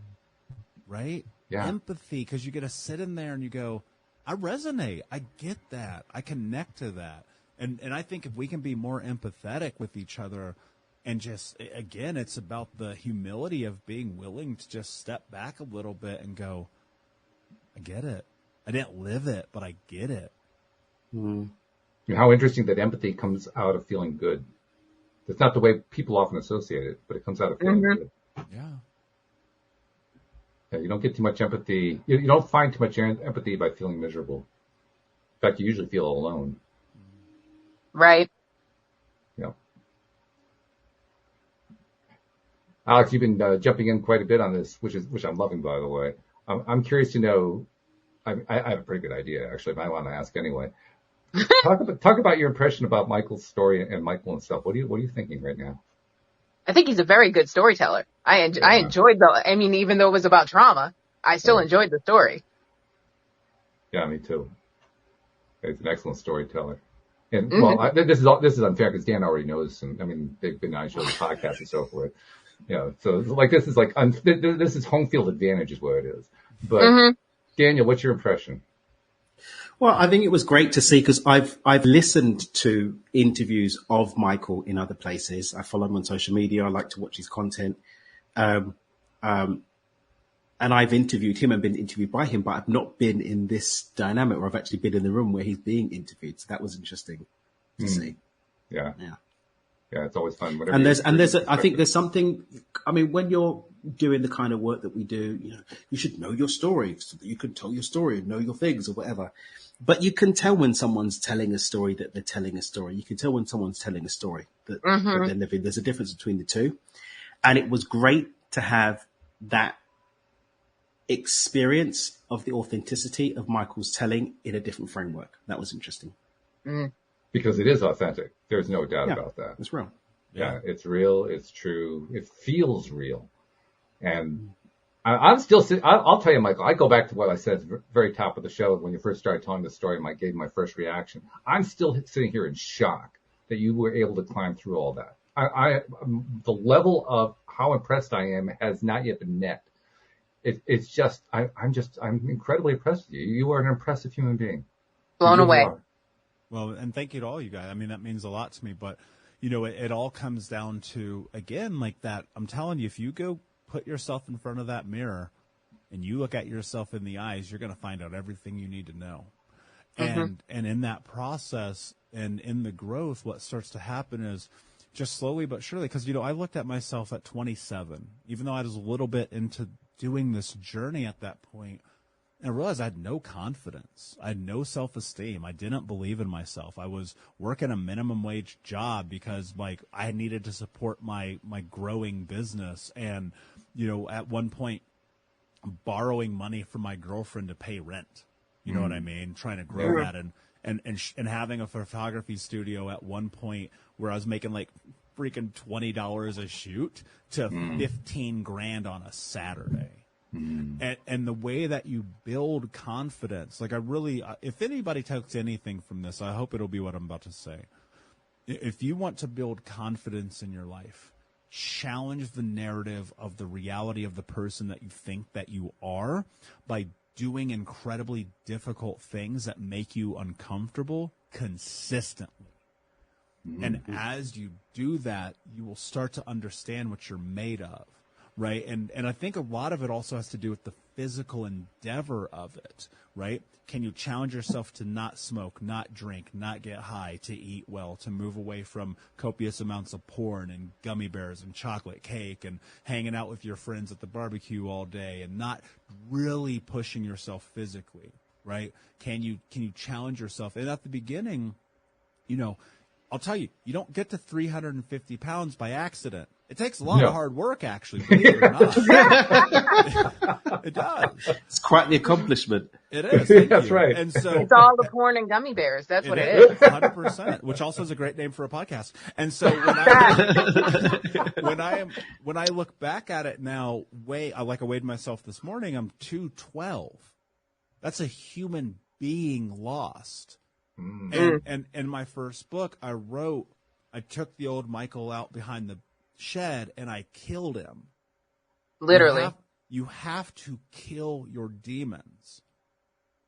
Right? Yeah. Empathy, because you get to sit in there and you go, I resonate. I get that. I connect to that. And I think if we can be more empathetic with each other and just, again, it's about the humility of being willing to just step back a little bit and go, I get it. I didn't live it, but I get it. Mm. How interesting that empathy comes out of feeling good. It's not the way people often associate it, but it comes out of feeling good. Yeah. Yeah, you don't get too much empathy. You don't find too much empathy by feeling miserable. In fact, you usually feel alone. Right. Yeah. Alex, you've been jumping in quite a bit on this, which I'm loving, by the way. I'm curious to know. I have a pretty good idea, actually, but I want to ask anyway. Talk about your impression about Michael's story and Michael and stuff. What are you thinking right now? I think he's a very good storyteller. I enjoyed even though it was about trauma, I still enjoyed the story. Yeah, me too. He's an excellent storyteller. And well, this is unfair because Dan already knows, and I mean they've been on shows, podcasts, and so forth. So like this is home field advantage is what it is. But Daniel, what's your impression? Well, I think it was great to see because I've listened to interviews of Michael in other places. I follow him on social media. I like to watch his content. And I've interviewed him and been interviewed by him, but I've not been in this dynamic where I've actually been in the room where he's being interviewed. So that was interesting to see. Yeah. Yeah, it's always fun. I think there's something, I mean, when you're doing the kind of work that we do, you should know your story so that you can tell your story and know your things or whatever. But you can tell when someone's telling a story that they're telling a story. You can tell when someone's telling a story that they're living. There's a difference between the two. And it was great to have that experience of the authenticity of Michael's telling in a different framework. That was interesting. Because it is authentic. There's no doubt about that. It's real. Yeah, it's real. It's true. It feels real. And I'm still I'll tell you, Michael, I go back to what I said at the very top of the show when you first started telling the story and I gave my first reaction. I'm still sitting here in shock that you were able to climb through all that. The level of how impressed I am has not yet been met. It's just, I'm incredibly impressed with you. You are an impressive human being. Blown away. Well, and thank you to all you guys. I mean, that means a lot to me, but it all comes down to, again, like that. I'm telling you, if you go put yourself in front of that mirror and you look at yourself in the eyes, you're going to find out everything you need to know. And in that process and in the growth, what starts to happen is just slowly but surely, because, I looked at myself at 27, even though I was a little bit into doing this journey at that point, and I realized I had no confidence. I had no self-esteem. I didn't believe in myself. I was working a minimum wage job because, I needed to support my growing business, and, at one point, borrowing money from my girlfriend to pay rent. You know what I mean? Trying to grow that, and having a photography studio at one point where I was making freaking $20 a shoot to 15 grand on a Saturday. And the way that you build confidence, if anybody takes anything from this, I hope it'll be what I'm about to say. If you want to build confidence in your life, challenge the narrative of the reality of the person that you think that you are by doing incredibly difficult things that make you uncomfortable consistently. And as you do that, you will start to understand what you're made of, right? And I think a lot of it also has to do with the physical endeavor of it, right? Can you challenge yourself to not smoke, not drink, not get high, to eat well, to move away from copious amounts of porn and gummy bears and chocolate cake and hanging out with your friends at the barbecue all day and not really pushing yourself physically, right? Can you challenge yourself? And at the beginning, I'll tell you, you don't get to 350 pounds by accident. It takes a lot of hard work, actually, believe it or not. It does. It's quite the accomplishment. It is. That's right. And so It's all the porn and gummy bears. That's what it is. 100%, which also is a great name for a podcast. And so when I look back at it now, I weighed myself this morning, I'm 212. That's a human being lost. And in my first book, I took the old Michael out behind the shed and I killed him. Literally. You have to kill your demons.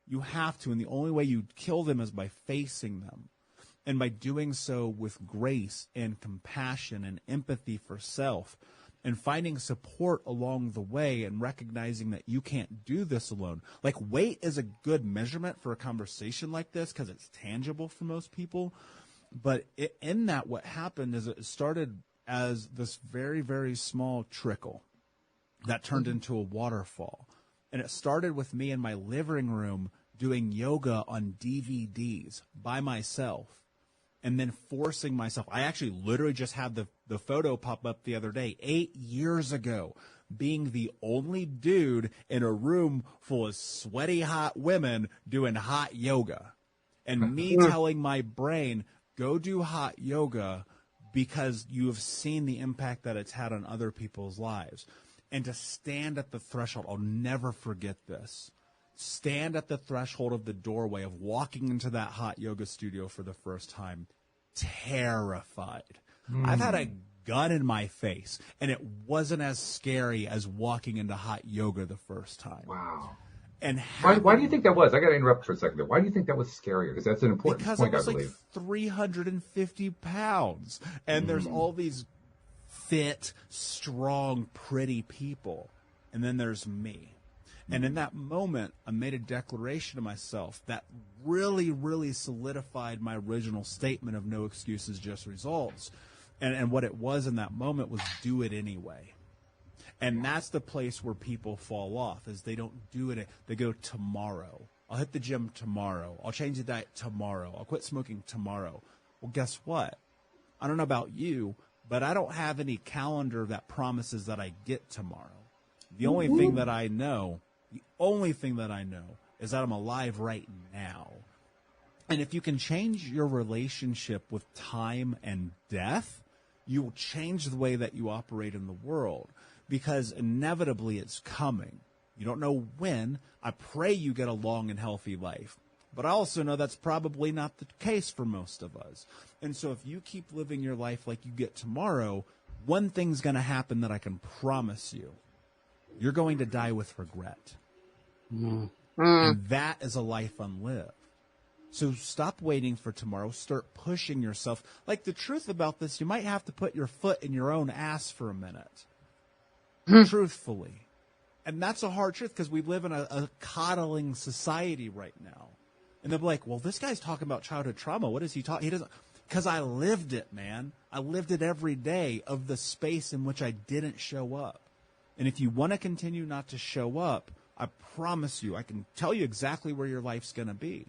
You have to, and the only way you kill them is by facing them. And by doing so with grace and compassion and empathy for self, and finding support along the way and recognizing that you can't do this alone. Weight is a good measurement for a conversation like this because it's tangible for most people. But in that, what happened is it started as this very, very small trickle that turned into a waterfall. And it started with me in my living room doing yoga on DVDs by myself. And then forcing myself. I actually literally just had the photo pop up the other day, 8 years ago, being the only dude in a room full of sweaty, hot women doing hot yoga. And me telling my brain, go do hot yoga because you have seen the impact that it's had on other people's lives. And to stand at the threshold, I'll never forget this. Stand at the threshold of the doorway of walking into that hot yoga studio for the first time, terrified. I've had a gun in my face, and it wasn't as scary as walking into hot yoga the first time. Wow. And why do you think that was? I got to interrupt for a second there. Why do you think that was scarier? Because that's an important point, I believe. Because I was 350 pounds, and there's all these fit, strong, pretty people, and then there's me. And in that moment, I made a declaration to myself that really, really solidified my original statement of no excuses, just results. And what it was in that moment was do it anyway. And that's the place where people fall off, is they don't do it. They go tomorrow. I'll hit the gym tomorrow. I'll change the diet tomorrow. I'll quit smoking tomorrow. Well, guess what? I don't know about you, but I don't have any calendar that promises that I get tomorrow. The only thing that I know is that I'm alive right now. And if you can change your relationship with time and death, you will change the way that you operate in the world, because inevitably it's coming. You don't know when. I pray you get a long and healthy life. But I also know that's probably not the case for most of us. And so if you keep living your life like you get tomorrow, one thing's going to happen that I can promise you. You're going to die with regret. And that is a life unlived. So stop waiting for tomorrow. Start pushing yourself. Like, the truth about this, you might have to put your foot in your own ass for a minute. Truthfully. And that's a hard truth, because we live in a coddling society right now. And they'll be like, well, this guy's talking about childhood trauma. What is he talking? He doesn't. Because I lived it, man. I lived it every day of the space in which I didn't show up. And if you want to continue not to show up, I promise you, I can tell you exactly where your life's going to be.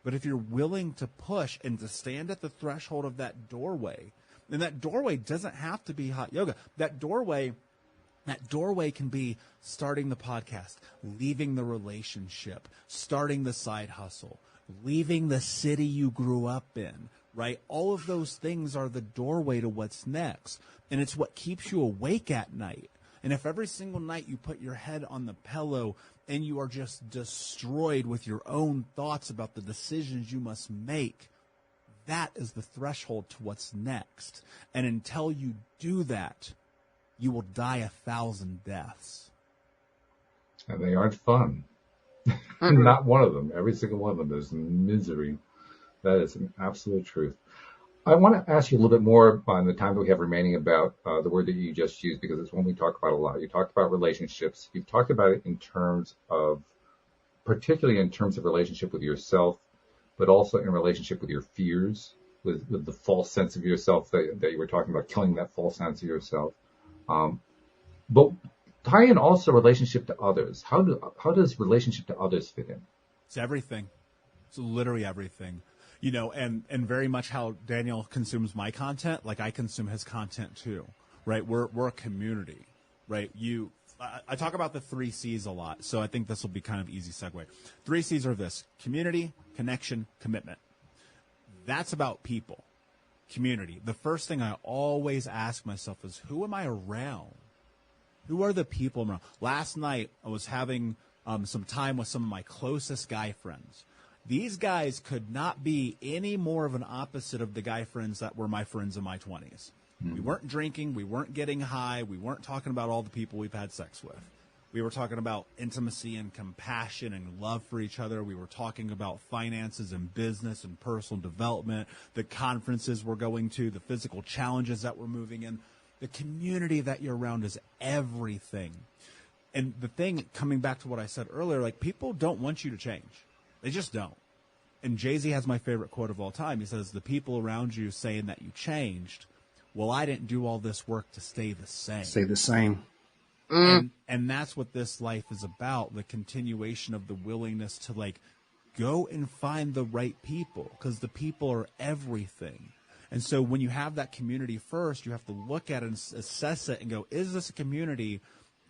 But if you're willing to push and to stand at the threshold of that doorway, and that doorway doesn't have to be hot yoga. That doorway can be starting the podcast, leaving the relationship, starting the side hustle, leaving the city you grew up in, right? All of those things are the doorway to what's next. And it's what keeps you awake at night. And if every single night you put your head on the pillow and you are just destroyed with your own thoughts about the decisions you must make, that is the threshold to what's next. And until you do that, you will die 1,000 deaths. And they aren't fun. Not one of them. Every single one of them is misery. That is an absolute truth. I want to ask you a little bit more on the time that we have remaining about the word that you just used, because it's one we talk about a lot. You talked about relationships. You've talked about it in terms of, particularly in terms of relationship with yourself, but also in relationship with your fears, with the false sense of yourself that you were talking about, killing that false sense of yourself. But tie in also relationship to others. How does relationship to others fit in? It's everything. It's literally everything. You know, and very much how Daniel consumes my content, like I consume his content too, right? We're a community, right? I talk about the 3 C's a lot, so I think this will be kind of easy segue. 3 C's are this: community, connection, commitment. That's about people. Community. The first thing I always ask myself is, who am I around? Who are the people I'm around? Last night, I was having some time with some of my closest guy friends. These guys could not be any more of an opposite of the guy friends that were my friends in my 20s. We weren't drinking. We weren't getting high. We weren't talking about all the people we've had sex with. We were talking about intimacy and compassion and love for each other. We were talking about finances and business and personal development, the conferences we're going to, the physical challenges that we're moving in. The community that you're around is everything. And the thing, coming back to what I said earlier, like, people don't want you to change. They just don't. And Jay-Z has my favorite quote of all time. He says, the people around you saying that you changed, well, I didn't do all this work to stay the same. Stay the same. And that's what this life is about, the continuation of the willingness to, like, go and find the right people, because the people are everything. And so when you have that community first, you have to look at it and assess it and go, is this a community?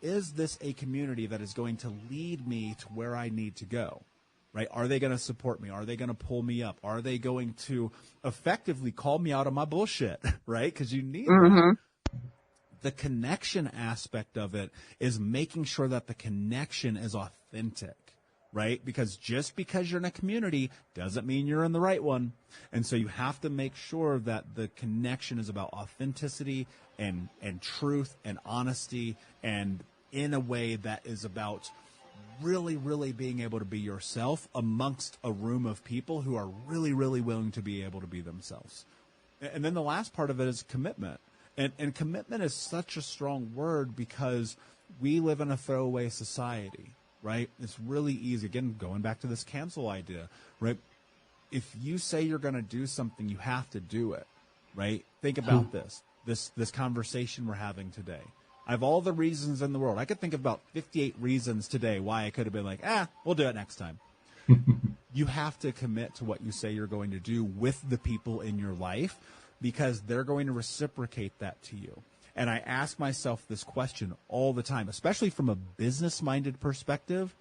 Is this a community that is going to lead me to where I need to go? Right? Are they going to support me? Are they going to pull me up? Are they going to effectively call me out on my bullshit? Right? Because you need that. The connection aspect of it is making sure that the connection is authentic, right? Because just because you're in a community doesn't mean you're in the right one. And so you have to make sure that the connection is about authenticity and truth and honesty, and in a way that is about really, really being able to be yourself amongst a room of people who are really, really willing to be able to be themselves. And then the last part of it is commitment. And commitment is such a strong word because we live in a throwaway society, right? It's really easy. Again, going back to this cancel idea, right? If you say you're going to do something, you have to do it, right? Think about this conversation we're having today. I have all the reasons in the world. I could think of about 58 reasons today why I could have been like, we'll do it next time. You have to commit to what you say you're going to do with the people in your life, because they're going to reciprocate that to you. And I ask myself this question all the time, especially from a business-minded perspective.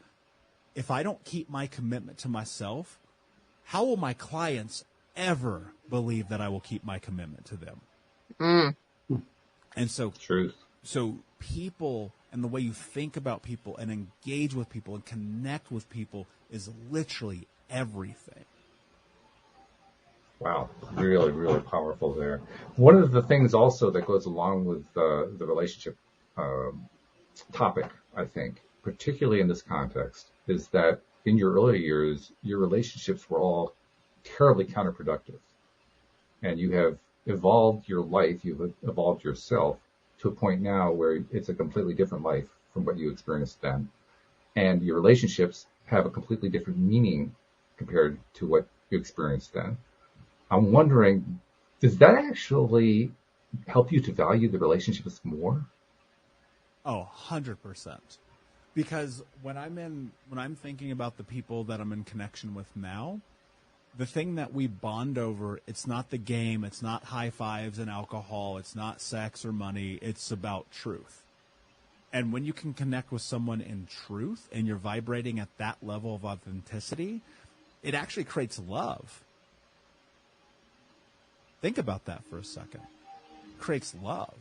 If I don't keep my commitment to myself, how will my clients ever believe that I will keep my commitment to them? And so, Truth. So people and the way you think about people and engage with people and connect with people is literally everything. Wow, really, really powerful there. One of the things also that goes along with the relationship topic, I think, particularly in this context, is that in your early years, your relationships were all terribly counterproductive. And you have evolved your life, you've evolved yourself to a point now where it's a completely different life from what you experienced then. And your relationships have a completely different meaning compared to what you experienced then. I'm wondering, Does that actually help you to value the relationships more? Oh, 100%. Because when I'm thinking about the people that I'm in connection with now, the thing that we bond over, it's not the game, it's not high fives and alcohol, it's not sex or money, it's about truth. And when you can connect with someone in truth and you're vibrating at that level of authenticity, it actually creates love. Think about that for a second. It creates love.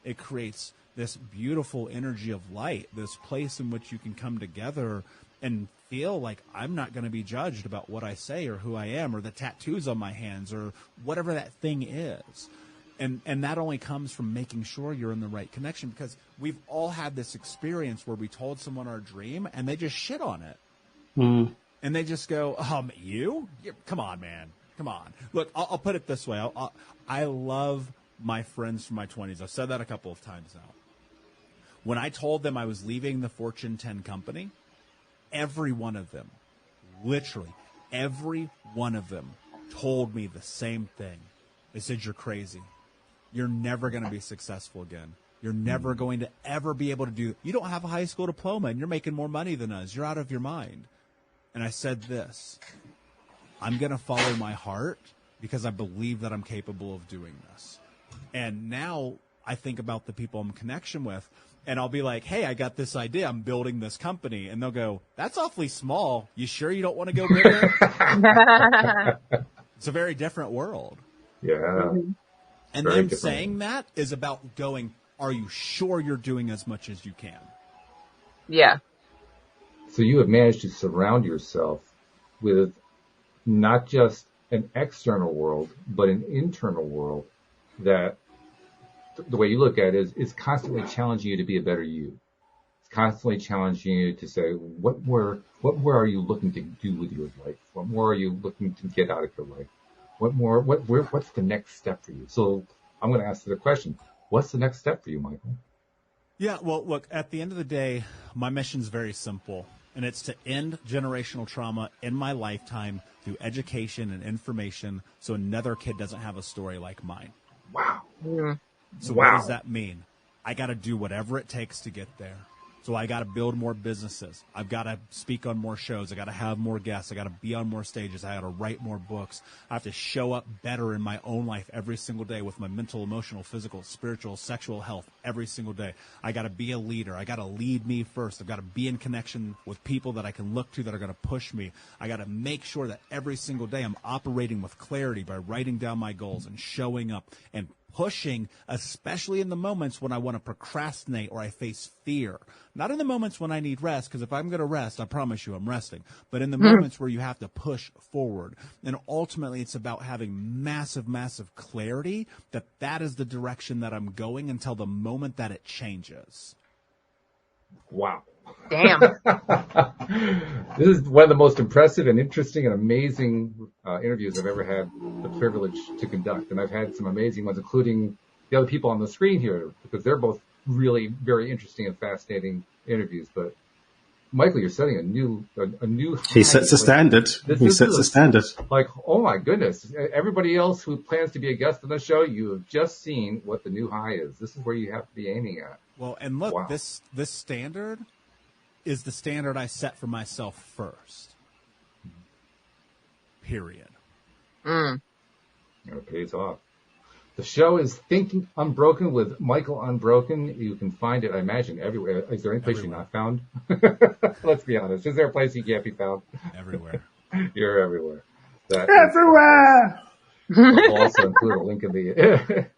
It creates this beautiful energy of light, this place in which you can come together and feel like I'm not going to be judged about what I say or who I am or the tattoos on my hands or whatever that thing is. And that only comes from making sure you're in the right connection, because we've all had this experience where we told someone our dream and they just shit on it. Mm. And they just go, you? Come on, man. Come on. Look, I'll put it this way. I love my friends from my 20s. I've said that a couple of times now. When I told them I was leaving the Fortune 10 company, every one of them, literally every one of them told me the same thing. They said, you're crazy. You're never going to be successful again. You're never going to ever be able to do. You don't have a high school diploma and you're making more money than us. You're out of your mind. And I said this, I'm going to follow my heart because I believe that I'm capable of doing this. And now I think about the people I'm in connection with, and I'll be like, hey, I got this idea. I'm building this company. And they'll go, that's awfully small. You sure you don't want to go bigger? It's a very different world. Yeah. Mm-hmm. And Very them different. saying that is about going, are you sure you're doing as much as you can? Yeah. So you have managed to surround yourself with not just an external world, but an internal world that the way you look at it is constantly challenging you to be a better you. It's constantly challenging you to say, what more are you looking to do with your life? What more are you looking to get out of your life? What's the next step for you? So I'm going to ask you the question. What's the next step for you, Michael? Yeah, well, look, at the end of the day, my mission's very simple, and it's to end generational trauma in my lifetime through education and information so another kid doesn't have a story like mine. Wow. Mm. So Wow. what does that mean? I got to do whatever it takes to get there. So I got to build more businesses. I've got to speak on more shows. I got to have more guests. I got to be on more stages. I got to write more books. I have to show up better in my own life every single day with my mental, emotional, physical, spiritual, sexual health every single day. I got to be a leader. I got to lead me first. I've got to be in connection with people that I can look to that are going to push me. I got to make sure that every single day I'm operating with clarity by writing down my goals and showing up and pushing, especially in the moments when I want to procrastinate or I face fear. Not in the moments when I need rest, because if I'm going to rest, I promise you I'm resting. But in the moments where you have to push forward. And ultimately, it's about having massive, massive clarity that is the direction that I'm going until the moment that it changes. Wow. Damn. This is one of the most impressive and interesting and amazing interviews I've ever had the privilege to conduct. And I've had some amazing ones, including the other people on the screen here, because they're both really very interesting and fascinating interviews. But Michael, you're setting a new He sets a standard. He sets a standard. Like, oh my goodness. Everybody else who plans to be a guest on the show, you have just seen what the new high is. This is where you have to be aiming at. Well, and look, Wow. this standard is the standard I set for myself first. Period. Mm. It pays off. The show is Thinking Unbroken with Michael Unbroken. You can find it, I imagine, everywhere. Is there any place you're not found? Let's be honest. Is there a place you can't be found? Everywhere. You're everywhere. Everywhere. We'll also include a link in the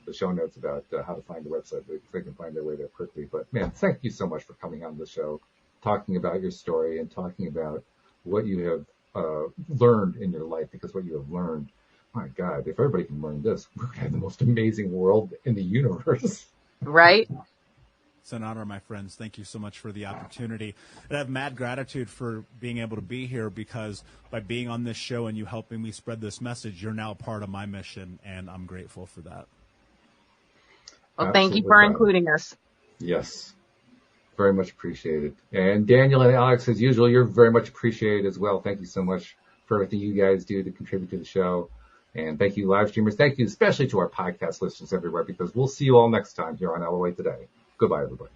the show notes about how to find the website. They can find their way there quickly. But man, thank you so much for coming on the show, talking about your story and talking about what you have learned in your life. Because what you have learned, my God, if everybody can learn this, we're gonna have the most amazing world in the universe. Right? It's an honor, my friends. Thank you so much for the opportunity. And I have mad gratitude for being able to be here, because by being on this show and you helping me spread this message, you're now part of my mission, and I'm grateful for that. Well, thank you for including us. Yes. Very much appreciated. And Daniel and Alex, as usual, you're very much appreciated as well. Thank you so much for everything you guys do to contribute to the show. And thank you, live streamers. Thank you especially to our podcast listeners everywhere, because we'll see you all next time here on LOA Today. Goodbye, everybody.